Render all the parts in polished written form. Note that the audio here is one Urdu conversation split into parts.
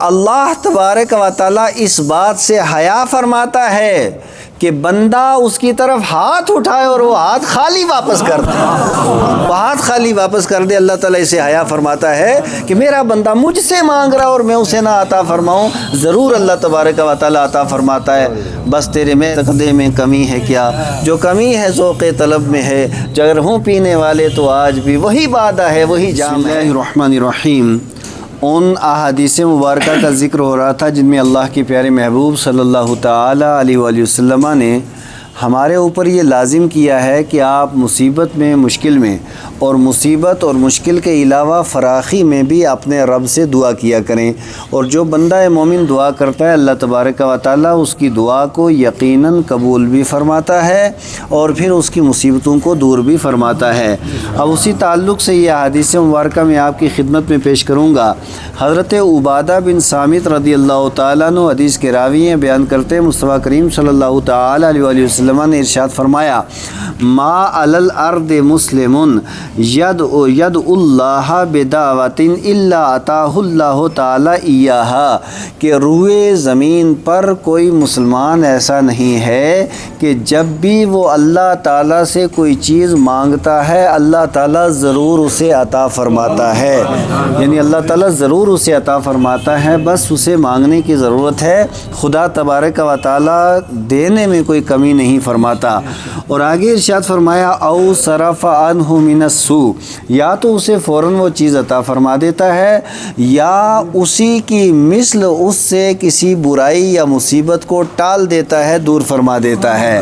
اللہ تبارک و تعالیٰ اس بات سے حیا فرماتا ہے کہ بندہ اس کی طرف ہاتھ اٹھائے اور وہ ہاتھ خالی واپس کر دے، وہ ہاتھ خالی واپس کر دے۔ اللہ تعالیٰ اسے حیا فرماتا ہے کہ میرا بندہ مجھ سے مانگ رہا اور میں اسے نہ عطا فرماؤں، ضرور اللہ تبارک و تعالیٰ عطا فرماتا ہے۔ بس تیرے میں تقدے میں کمی ہے کیا؟ جو کمی ہے ذوق طلب میں ہے، اگر ہوں پینے والے تو آج بھی وہی وعدہ ہے، وہی جام ہے۔ بسم اللہ الرحمن الرحیم۔ ان احادیث مبارکہ کا ذکر ہو رہا تھا جن میں اللہ کے پیارے محبوب صلی اللہ تعالی علیہ وآلہ وسلم نے ہمارے اوپر یہ لازم کیا ہے کہ آپ مصیبت میں، مشکل میں، اور مصیبت اور مشکل کے علاوہ فراخی میں بھی اپنے رب سے دعا کیا کریں، اور جو بندہ مومن دعا کرتا ہے اللہ تبارک و تعالیٰ اس کی دعا کو یقیناً قبول بھی فرماتا ہے اور پھر اس کی مصیبتوں کو دور بھی فرماتا ہے۔ اب اسی تعلق سے یہ حدیث مبارکہ میں آپ کی خدمت میں پیش کروں گا۔ حضرت عبادہ بن صامت رضی اللہ تعالیٰ عنہ حدیث کے راوی ہیں، بیان کرتے ہیں مصطفیٰ کریم صلی اللہ تعالیٰ علیہ وآلہ وسلم نے ارشاد فرمایا، ما علی الارض مسلم ید اللہ بدعوۃ الا اتاہ اللہ تعالی ایہا، کہ روئے زمین پر کوئی مسلمان ایسا نہیں ہے کہ جب بھی وہ اللہ تعالیٰ سے کوئی چیز مانگتا ہے اللہ تعالیٰ ضرور اسے عطا فرماتا ہے، یعنی اللہ تعالیٰ ضرور اسے عطا فرماتا ہے، بس اسے مانگنے کی ضرورت ہے۔ خدا تبارک و تعالیٰ دینے میں کوئی کمی نہیں فرماتا۔ اور آگے ارشاد فرمایا، او صرف عنہ من السوء، یا تو اسے فوراً وہ چیز عطا فرما دیتا ہے یا اسی کی مثل اس سے کسی برائی یا مصیبت کو ٹال دیتا ہے، دور فرما دیتا ہے،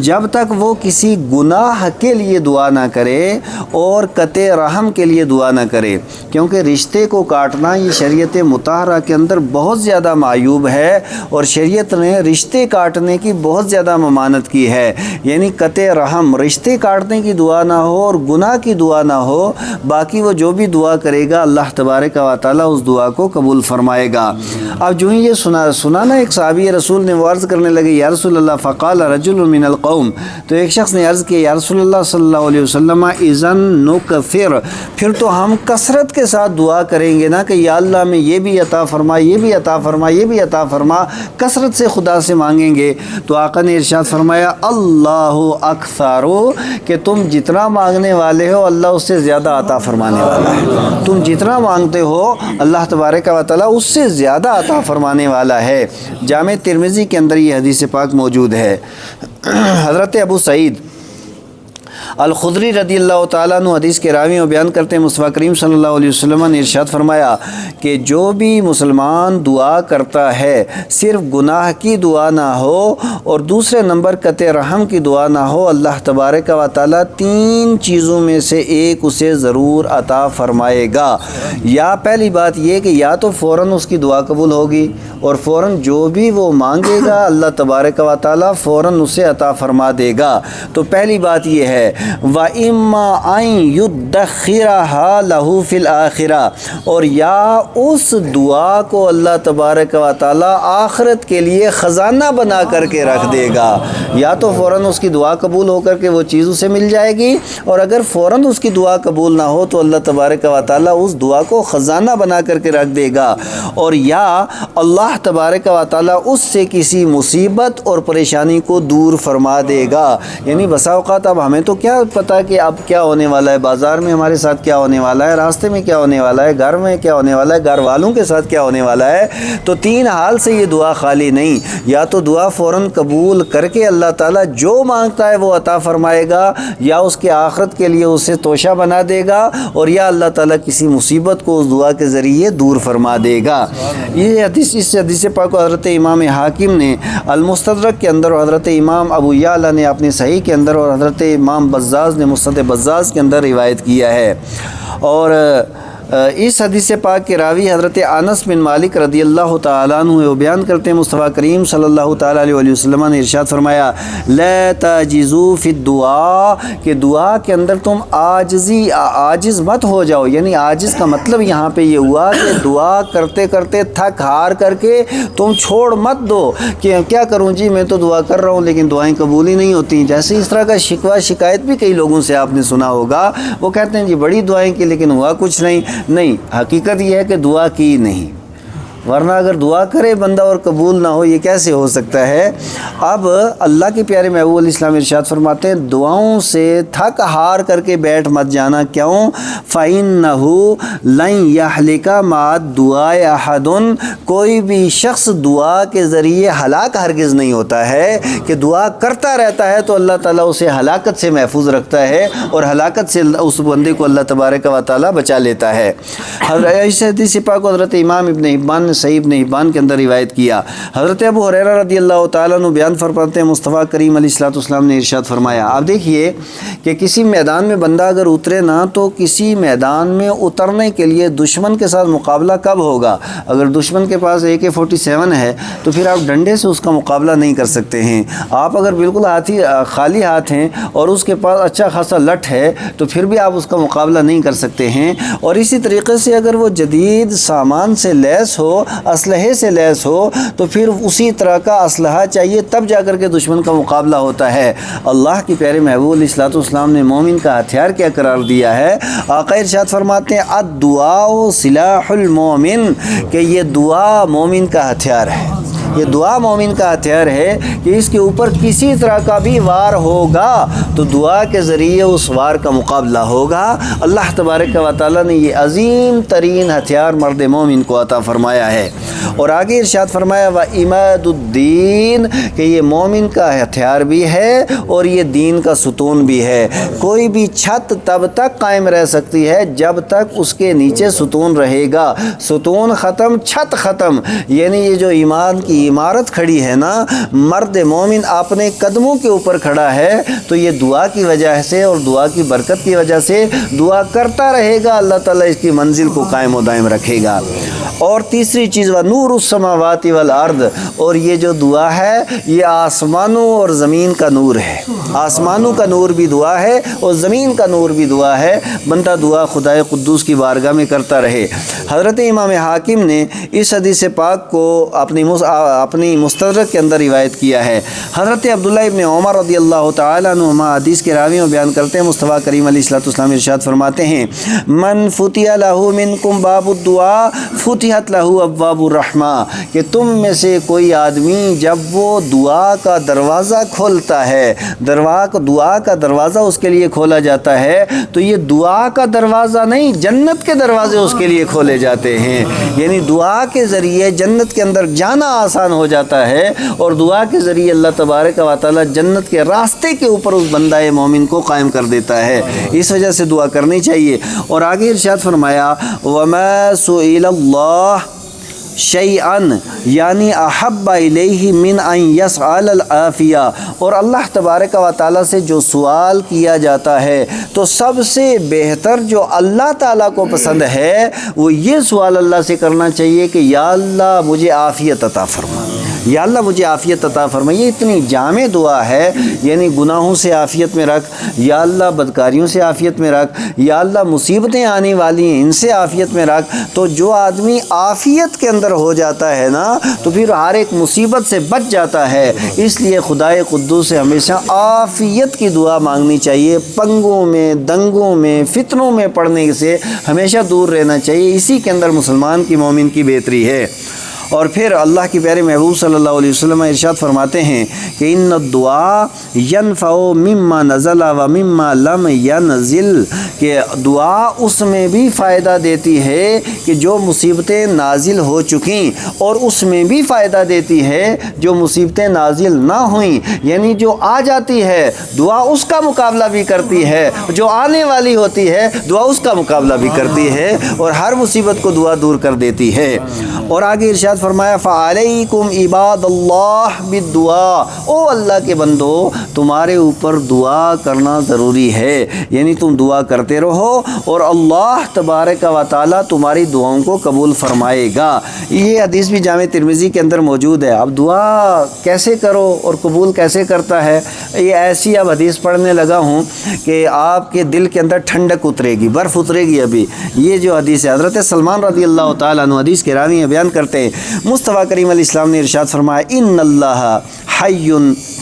جب تک وہ کسی گناہ کے لیے دعا نہ کرے اور قطع رحم کے لیے دعا نہ کرے، کیونکہ رشتے کو کاٹنا یہ شریعت مطہرہ کے اندر بہت زیادہ معیوب ہے، اور شریعت نے رشتے کاٹنے کی بہت زیادہ ممانعت کی ہے، یعنی قطع رحم، رشتے کاٹنے کی دعا نہ ہو اور گناہ کی دعا نہ ہو، باقی وہ جو بھی دعا کرے گا اللہ تبارک و تعالیٰ اس دعا کو قبول فرمائے گا۔ اب جو ہی یہ سنانا ایک صحابی رسول نے وہ عرض کرنے لگے، یا رسول اللہ، فقال رجل من القوم، تو ایک شخص نے عرض کیا، یا رسول اللہ صلی اللہ علیہ وسلم، اذن نکفر، پھر تو ہم کثرت کے ساتھ دعا کریں گے نا کہ یا اللہ میں یہ بھی عطا فرما، یہ بھی عطا فرما، یہ بھی عطا فرما، کثرت سے خدا سے مانگیں گے۔ تو آقا نے ارشاد فرمایا، اللہ اکثر، کہ تم جتنا مانگنے والے ہو اللہ اس سے زیادہ عطا فرمانے والا ہے، تم جتنا مانگتے ہو اللہ تبارک و تعالیٰ اس سے زیادہ عطا فرمانے والا ہے۔ جامع ترمذی کے اندر یہ حدیث پاک موجود ہے۔ حضرت ابو سعید الخدری رضی اللہ تعالیٰ عنہ حدیث کے راوی و بیان کرتے ہیں مصطفیٰ کریم صلی اللہ علیہ وسلم نے ارشاد فرمایا کہ جو بھی مسلمان دعا کرتا ہے صرف گناہ کی دعا نہ ہو اور دوسرے نمبر قطع رحم کی دعا نہ ہو، اللہ تبارک و تعالیٰ تین چیزوں میں سے ایک اسے ضرور عطا فرمائے گا۔ یا پہلی بات یہ کہ یا تو فوراً اس کی دعا قبول ہوگی اور فوراً جو بھی وہ مانگے گا اللہ تبارک و تعالیٰ فوراً اسے عطا فرما دے گا۔ تو پہلی بات یہ ہے، وَإِمَّا أَن يُدَّخِّرَهَا لَهُ فِي الْآخِرَةِ، اور یا اس دعا کو اللہ تبارک و تعالیٰ آخرت کے لیے خزانہ بنا کر کے رکھ دے گا۔ یا تو فوراً اس کی دعا قبول ہو کر کے وہ چیز اسے مل جائے گی، اور اگر فوراً اس کی دعا قبول نہ ہو تو اللہ تبارک و تعالیٰ اس دعا کو خزانہ بنا کر کے رکھ دے گا، اور یا اللہ تبارک و تعالیٰ اس سے کسی مصیبت اور پریشانی کو دور فرما دے گا۔ یعنی بسا اوقات اب ہمیں تو کیا پتہ کہ اب کیا ہونے والا ہے، بازار میں ہمارے ساتھ کیا ہونے والا ہے، راستے میں کیا ہونے والا ہے، گھر میں کیا ہونے والا ہے، گھر والوں کے ساتھ کیا ہونے والا ہے۔ تو تین حال سے یہ دعا خالی نہیں، یا تو دعا فوراً قبول کر کے اللہ تعالیٰ جو مانگتا ہے وہ عطا فرمائے گا، یا اس کے آخرت کے لیے اسے توشہ بنا دے گا، اور یا اللہ تعالیٰ کسی مصیبت کو اس دعا کے ذریعے دور فرما دے گا۔ یہ حدیث، اس حدیث پاک کو حضرت امام حاکم نے المستدرک کے اندر، اور حضرت امام ابو یعلا نے اپنی صحیح کے اندر، اور حضرت امام بزاز نے مصنف بزاز کے اندر روایت کیا ہے۔ اور اس حدیث پاک کے راوی حضرت انس بن مالک رضی اللہ تعالیٰ عنہ وہ بیان کرتے ہیں مصطفیٰ کریم صلی اللہ تعالیٰ علیہ وسلم نے ارشاد فرمایا، لا تعجزوا فی الدعاء، کہ دعا کے اندر تم عاجز مت ہو جاؤ۔ یعنی عاجز کا مطلب یہاں پہ یہ ہوا کہ دعا کرتے کرتے تھک ہار کر کے تم چھوڑ مت دو کہ کیا کروں جی، میں تو دعا کر رہا ہوں لیکن دعائیں قبول ہی نہیں ہوتی۔ جیسے اس طرح کا شکوہ شکایت بھی کئی لوگوں سے آپ نے سنا ہوگا، وہ کہتے ہیں جی بڑی دعائیں کی لیکن ہوا کچھ نہیں۔ نہیں، حقیقت یہ ہے کہ دعا کی نہیں، ورنہ اگر دعا کرے بندہ اور قبول نہ ہو یہ کیسے ہو سکتا ہے؟ اب اللہ کے پیارے محبوب علیہ السلام ارشاد فرماتے ہیں دعاؤں سے تھک ہار کر کے بیٹھ مت جانا، کیوں؟ فَإِنَّهُ لَن يَحْلِكَ مَعَ الدُّعَاءِ أَحَدٌ، کوئی بھی شخص دعا کے ذریعے ہلاک ہرگز نہیں ہوتا ہے، کہ دعا کرتا رہتا ہے تو اللہ تعالیٰ اسے ہلاکت سے محفوظ رکھتا ہے اور ہلاکت سے اس بندے کو اللہ تبارک و تعالیٰ بچا لیتا ہے۔ اس حدیث پاک کو حضرت امام ابن حبان نے صحیح ابن حبان کے اندر روایت کیا۔ حضرت ابو ہریرہ رضی اللہ تعالیٰ عنہ بیان فرماتے ہیں مصطفیٰ کریم علیہ الصلوۃ والسلام نے ارشاد فرمایا، آپ دیکھیے کہ کسی میدان میں بندہ اگر اترے نا تو کسی میدان میں اترنے کے لیے دشمن کے ساتھ مقابلہ کب ہوگا؟ اگر دشمن کے پاس AK-47 ہے تو پھر آپ ڈنڈے سے اس کا مقابلہ نہیں کر سکتے ہیں۔ آپ اگر بالکل خالی ہاتھ ہیں اور اس کے پاس اچھا خاصا لٹ ہے تو پھر بھی آپ اس کا مقابلہ نہیں کر سکتے ہیں۔ اور اسی طریقے سے اگر وہ جدید سامان سے لیس ہو، اسلحے سے لیس ہو، تو پھر اسی طرح کا اسلحہ چاہیے تب جا کر کے دشمن کا مقابلہ ہوتا ہے۔ اللہ کے پیارے محبوب علیہ الصلوۃ والسلام نے مومن کا ہتھیار کیا قرار دیا ہے؟ آقا ارشاد فرماتے ہیں الدعاء سلاح المومن، کہ یہ دعا مومن کا ہتھیار ہے، یہ دعا مومن کا ہتھیار ہے کہ اس کے اوپر کسی طرح کا بھی وار ہوگا تو دعا کے ذریعے اس وار کا مقابلہ ہوگا۔ اللہ تبارک و تعالیٰ نے یہ عظیم ترین ہتھیار مرد مومن کو عطا فرمایا ہے۔ اور آگے ارشاد فرمایا وَإِمَادُ الدِّينِ، کہ یہ مومن کا ہتھیار بھی ہے اور یہ دین کا ستون بھی ہے۔ کوئی بھی چھت تب تک قائم رہ سکتی ہے جب تک اس کے نیچے ستون رہے گا۔ ستون ختم، چھت ختم، یعنی یہ جو ایمان کی عمارت کھڑی ہے نا، مرد مومن اپنے قدموں کے اوپر کھڑا ہے تو یہ دعا کی وجہ سے اور دعا کی برکت کی وجہ سے دعا کرتا رہے گا، اللہ تعالیٰ اس کی منزل کو قائم و دائم رکھے گا۔ اور تیسری چیز وَنُورُ السَّمَاوَاتِ وَالْأَرْضِ، اور یہ جو دعا ہے یہ آسمانوں اور زمین کا نور ہے۔ آسمانوں کا نور بھی دعا ہے اور زمین کا نور بھی دعا ہے۔ بندہ دعا خدائے قدوس کی بارگاہ میں کرتا رہے۔ حضرت امام حاکم نے اس حدیث پاک کو اپنی مستدرک کے اندر روایت کیا ہے۔ حضرت عبداللہ ابن عمر رضی اللہ تعالیٰ عنہما حدیث کے راوی میں بیان کرتے ہیں مصطفیٰ کریم علیہ الصلوۃ والسلام ارشاد فرماتے ہیں من فتح لہ منکم باب الدعاء فتحت لہ ابواب الرحمہ، کہ تم میں سے کوئی آدمی جب وہ دعا کا دروازہ کھولتا ہے، دعا کا دروازہ اس کے لیے کھولا جاتا ہے تو یہ دعا کا دروازہ نہیں، جنت کے دروازے اس کے لیے کھولے جاتے ہیں۔ یعنی دعا کے ذریعے جنت کے اندر جانا آسان ہو جاتا ہے اور دعا کے ذریعے اللہ تبارک و تعالیٰ جنت کے راستے کے اوپر اس بندہ مومن کو قائم کر دیتا ہے۔ اس وجہ سے دعا کرنی چاہیے۔ اور آگے ارشاد فرمایا وَمَا سُئِلَ اللَّهُ شیئن، یعنی احب الیہ من ان یسأل العافیہ، اور اللہ تبارک و تعالیٰ سے جو سوال کیا جاتا ہے تو سب سے بہتر جو اللہ تعالیٰ کو پسند ہے وہ یہ سوال اللہ سے کرنا چاہیے کہ یا اللہ مجھے عافیت عطا فرما، یا اللہ مجھے عافیت عطا فرما۔ یہ اتنی جامع دعا ہے، یعنی گناہوں سے عافیت میں رکھ، یا اللہ بدکاریوں سے عافیت میں رکھ، یا اللہ مصیبتیں آنے والی ہیں ان سے عافیت میں رکھ۔ تو جو آدمی عافیت کے اندر ہو جاتا ہے نا تو پھر ہر ایک مصیبت سے بچ جاتا ہے۔ اس لیے خدائے قدوس سے ہمیشہ عافیت کی دعا مانگنی چاہیے، پنگوں میں، دنگوں میں، فتنوں میں پڑنے سے ہمیشہ دور رہنا چاہیے۔ اسی کے اندر مسلمان کی مومن کی بہتری ہے۔ اور پھر اللہ کی پیارے محبوب صلی اللہ علیہ وسلم ارشاد فرماتے ہیں کہ ان الدعاء ينفع مما نزل و مما لم ينزل، کہ دعا اس میں بھی فائدہ دیتی ہے کہ جو مصیبتیں نازل ہو چکیں، اور اس میں بھی فائدہ دیتی ہے جو مصیبتیں نازل نہ ہوئیں، یعنی جو آ جاتی ہے دعا اس کا مقابلہ بھی کرتی ہے، جو آنے والی ہوتی ہے دعا اس کا مقابلہ بھی کرتی ہے اور ہر مصیبت کو دعا دور کر دیتی ہے۔ اور آگے ارشاد فرمایا فعلیکم عباد اللہ بالدعاء، او اللہ کے بندو تمہارے اوپر دعا کرنا ضروری ہے، یعنی تم دعا کرتے رہو اور اللہ تبارک و تعالیٰ تمہاری دعاؤں کو قبول فرمائے گا۔ یہ حدیث بھی جامع ترمذی کے اندر موجود ہے۔ اب دعا کیسے کرو اور قبول کیسے کرتا ہے، یہ ایسی اب حدیث پڑھنے لگا ہوں کہ آپ کے دل کے اندر ٹھنڈک اترے گی، برف اترے گی۔ ابھی یہ جو حدیث ہے حضرت سلمان رضی اللہ تعالیٰ عنہ حدیث کے راوی بیان کرتے ہیں مصطفیٰ کریم علیہ السلام نے ارشاد فرمایا ان اللہ حی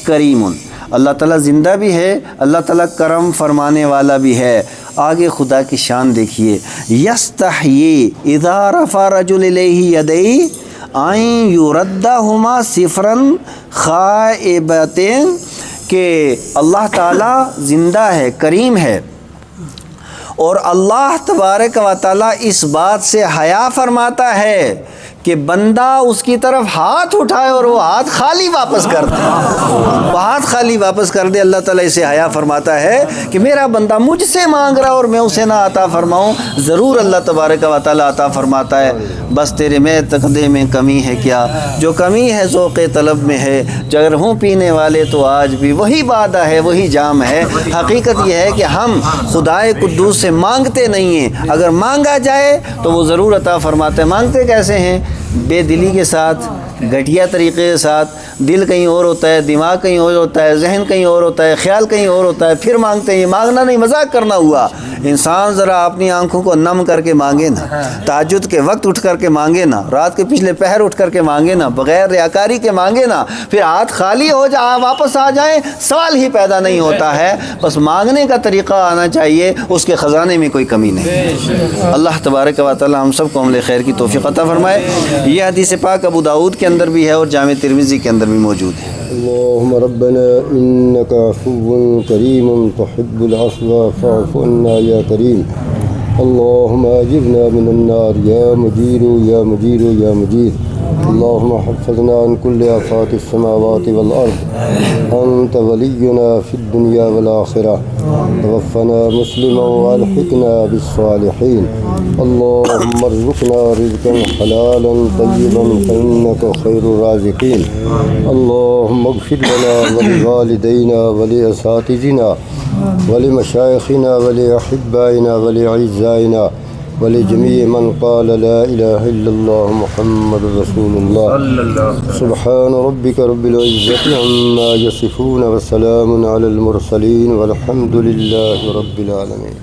کریم، اللہ تعالیٰ زندہ بھی ہے، اللہ تعالیٰ کرم فرمانے والا بھی ہے۔ آگے خدا کی شان دیکھیے یستحیی اذا رفع رجل الیہ یدیہ آئیں یردہما صفراً خائبتین، کہ اللہ تعالیٰ زندہ ہے، کریم ہے، اور اللہ تبارک و تعالیٰ اس بات سے حیا فرماتا ہے کہ بندہ اس کی طرف ہاتھ اٹھائے اور وہ ہاتھ خالی واپس کر دے، وہ ہاتھ خالی واپس کر دے۔ اللہ تعالیٰ اسے حیا فرماتا ہے کہ میرا بندہ مجھ سے مانگ رہا اور میں اسے نہ عطا فرماؤں، ضرور اللہ تبارک و تعالیٰ عطا فرماتا ہے۔ بس تیرے میں تقدے میں کمی ہے کیا؟ جو کمی ہے ذوق طلب میں ہے، اگر ہوں پینے والے تو آج بھی وہی وعدہ ہے، وہی جام ہے۔ حقیقت یہ ہے کہ ہم خدائے قدوس سے مانگتے نہیں ہیں، اگر مانگا جائے تو وہ ضرور عطا فرماتے ہیں۔ مانگتے کیسے ہیں؟ بے دلی کے ساتھ، گھٹیا طریقے کے ساتھ، دل کہیں اور ہوتا ہے، دماغ کہیں اور ہوتا ہے، ذہن کہیں اور ہوتا ہے، خیال کہیں اور ہوتا ہے، پھر مانگتے ہیں۔ مانگنا نہیں، مذاق کرنا ہوا۔ انسان ذرا اپنی آنکھوں کو نم کر کے مانگے نا، تہجد کے وقت اٹھ کر کے مانگے نا، رات کے پچھلے پہر اٹھ کر کے مانگے نا، بغیر ریاکاری کے مانگے نا، پھر ہاتھ خالی ہو جائے واپس آ جائیں، سوال ہی پیدا نہیں ہوتا ہے۔ بس مانگنے کا طریقہ آنا چاہیے، اس کے خزانے میں کوئی کمی نہیں۔ اللہ تبارک و تعالی ہم سب کو عمل خیر کی توفیق عطا فرمائے۔ یہ حدیث پاک ابو داؤد کے اندر بھی ہے اور جامع ترمذی کے اندر بھی موجود ہے۔ اللهم ربنا إنك عفو كريم تحب العفو فاعف عنا يا كريم اللهم أجرنا من النار يا مجير يا مجير يا مجير اللهم حفظنا عن كل آفات السماوات والأرض أنت ولينا في الدنيا والآخرة توفنا مسلما والحقنا بالصالحين اللهم ارزقنا رزقا حلالا طيبا فإنك خير الرازقين اللهم اغفر لنا ولوالدينا ولأساتذتنا ولمشايخنا ولأحبائنا ولأعزائنا ولجميع من قال لا إله إلا الله محمد رسول الله سبحان ربك رب العزة عما يصفون وسلام على المرسلين والحمد لله رب العالمين.